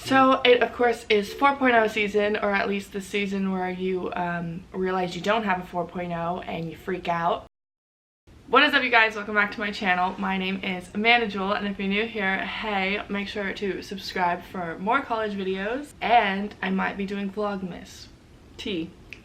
So it of course is 4.0 season, or at least the season where you realize you don't have a 4.0 and you freak out. What is up, you guys? Welcome back to my channel. My name is Amanda Jewel, and if you're new here, hey, make sure to subscribe for more college videos, and I might be doing Vlogmas.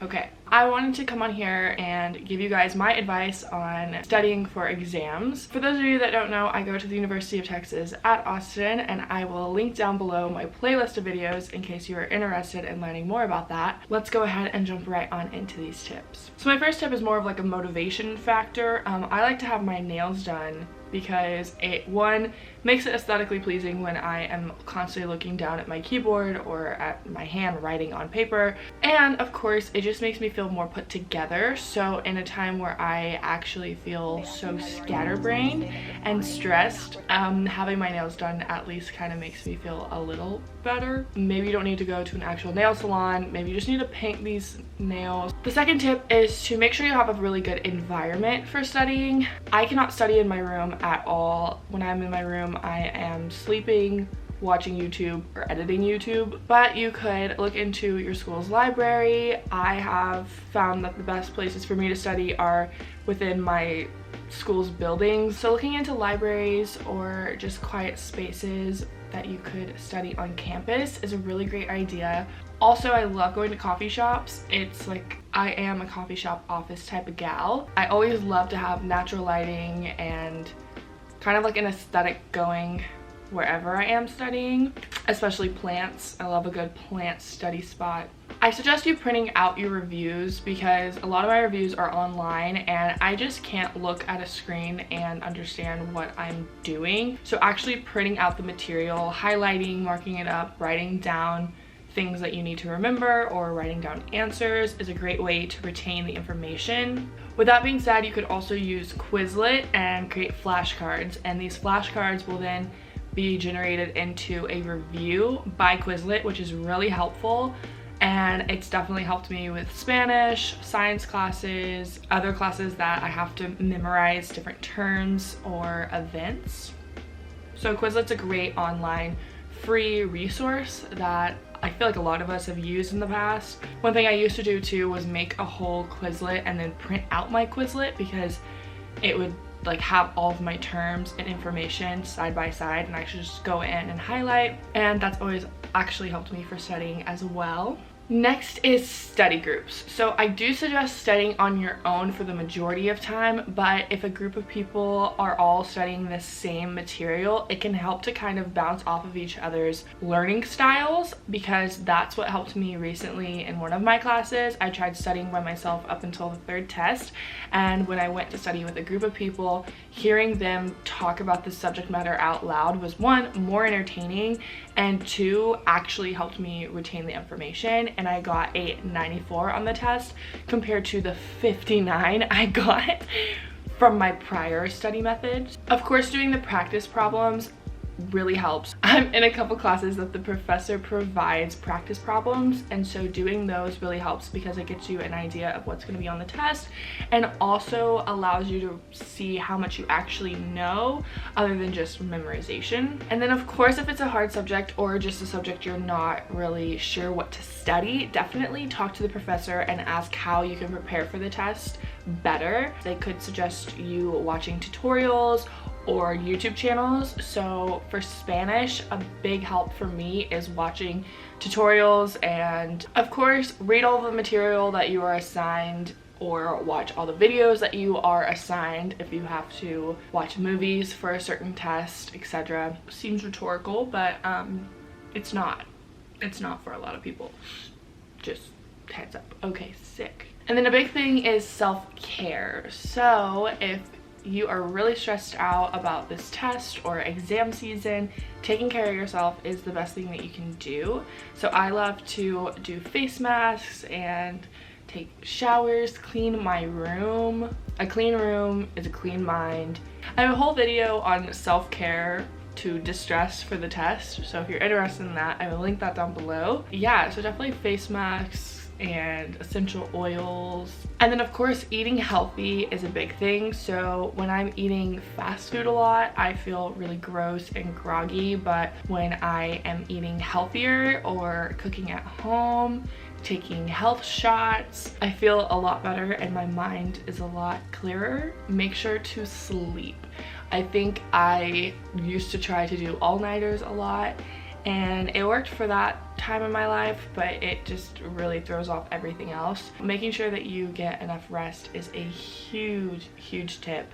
Okay, I wanted to come on here and give you guys my advice on studying for exams. For those of you that don't know, I go to the University of Texas at Austin, and I will link down below my playlist of videos in case you are interested in learning more about that. Let's go ahead and jump right on into these tips. So my first tip is more of like a motivation factor. I like to have my nails done because it, one, makes it aesthetically pleasing when I am constantly looking down at my keyboard or at my hand writing on paper, and of course it just makes me feel more put together. So in a time where I actually feel so scatterbrained and stressed, having my nails done at least kind of makes me feel a little better. Maybe you don't need to go to an actual nail salon, maybe you just need to paint these nails. The second tip is to make sure you have a really good environment for studying. I cannot study in my room at all. When I'm in my room, I am sleeping, watching YouTube, or editing YouTube. But you could look into your school's library. I have found that the best places for me to study are within my school's buildings. So looking into libraries or just quiet spaces that you could study on campus is a really great idea. Also, I love going to coffee shops. It's like I am a coffee shop office type of gal. I always love to have natural lighting and kind of like an aesthetic going wherever I am studying, especially plants. I love a good plant study spot. I suggest you printing out your reviews because a lot of my reviews are online and I just can't look at a screen and understand what I'm doing. So actually printing out the material, highlighting, marking it up, writing down things that you need to remember, or writing down answers is a great way to retain the information. With that being said, you could also use Quizlet and create flashcards, and these flashcards will then be generated into a review by Quizlet, which is really helpful. And it's definitely helped me with Spanish, science classes, other classes that I have to memorize different terms or events. So Quizlet's a great online free resource that I feel like a lot of us have used in the past. One thing I used to do too was make a whole Quizlet and then print out my Quizlet because it would like have all of my terms and information side by side, and I should just go in and highlight, and that's always actually helped me for studying as well. Next is study groups. So I do suggest studying on your own for the majority of time, but if a group of people are all studying the same material, it can help to kind of bounce off of each other's learning styles, because that's what helped me recently in one of my classes. I tried studying by myself up until the third test, and when I went to study with a group of people, hearing them talk about the subject matter out loud was, one, more entertaining, and two, actually helped me retain the information. And I got a 94 on the test compared to the 59 I got from my prior study methods. Of course, doing the practice problems really helps. I'm in a couple classes that the professor provides practice problems, and so doing those really helps because it gets you an idea of what's going to be on the test and also allows you to see how much you actually know other than just memorization. And then of course, if it's a hard subject or just a subject you're not really sure what to study, definitely talk to the professor and ask how you can prepare for the test better. They could suggest you watching tutorials or YouTube channels. So for Spanish, a big help for me is watching tutorials, and of course read all the material that you are assigned or watch all the videos that you are assigned if you have to watch movies for a certain test, etc. Seems rhetorical, but it's not for a lot of people. Just heads up. Okay, sick. And then a big thing is self-care. So if you are really stressed out about this test or exam season, taking care of yourself is the best thing that you can do. So I love to do face masks and take showers, clean my room. A clean room is a clean mind. I have a whole video on self-care to distress for the test, so if you're interested in that, I will link that down below. Yeah, so definitely face masks, and essential oils. And then of course eating healthy is a big thing. So when I'm eating fast food a lot, I feel really gross and groggy, but when I am eating healthier or cooking at home, taking health shots, I feel a lot better and my mind is a lot clearer. Make sure to sleep. I think I used to try to do all-nighters a lot and it worked for that time in my life, but it just really throws off everything else. Making sure that you get enough rest is a huge tip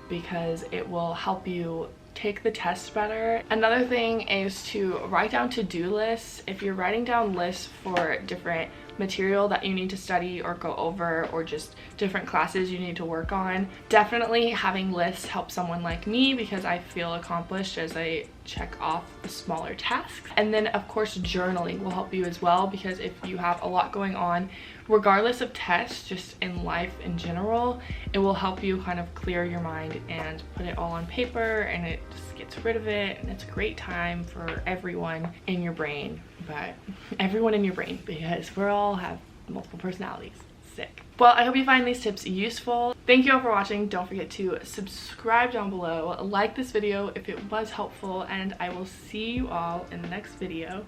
because it will help you take the test better. Another thing is to write down to-do lists. If you're writing down lists for different material that you need to study or go over, or just different classes you need to work on, definitely having lists helps someone like me because I feel accomplished as I check off the smaller tasks. And then of course journaling will help you as well, because if you have a lot going on, regardless of tests, just in life in general, it will help you kind of clear your mind and put it all on paper, and it just gets rid of it, and it's a great time for everyone in your brain. But everyone in your brain, because we all have multiple personalities. Sick. Well, I hope you find these tips useful. Thank you all for watching. Don't forget to subscribe down below, like this video if it was helpful, and I will see you all in the next video.